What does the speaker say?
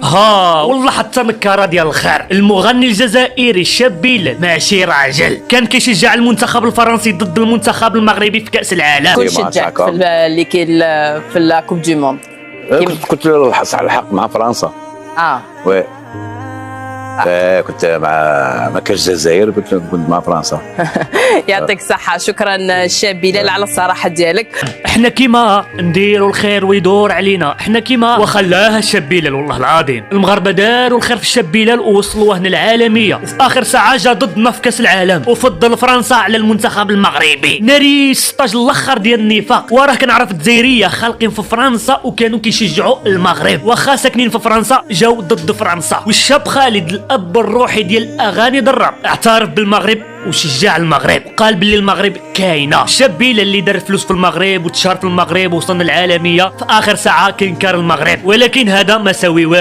ها والله حتى نكاره ديال الخير. المغني الجزائري الشاب بلال ماشي راجل كان كيشجع المنتخب الفرنسي ضد المنتخب المغربي في كأس العالم. كل شجعك في اللي كاين في لا كوب دو موند. كنت على الحق مع فرنسا. وي كنت ما كانش الجزائر، كنت مع فرنسا. يعطيك الصحة، شكرا الشاب بلال على الصراحة ديالك. احنا كيما نديروا الخير ويدور علينا، احنا كيما وخلاها الشاب بلال والله العظيم. المغاربه داروا الخير في الشاب بلال ووصلوه هنا العالميه، وفي اخر ساعه جا ضدنا في كاس العالم وفضل فرنسا على المنتخب المغربي. ناري 16 الاخر ديال النفاق. وراه كنعرف الجزائريه خالقين في فرنسا وكانوا كيشجعوا المغرب، واخا ساكنين في فرنسا جاو ضد فرنسا. والشاب خالد الاب الروحي ديال الاغاني درب اعترف بالمغرب وشجع المغرب، قال باللي المغرب كاينه. الشاب بلال اللي دار فلوس في المغرب وتشهر في المغرب ووصلنا العالميه في اخر ساعه كينكر المغرب، ولكن هذا ما ساوي والو.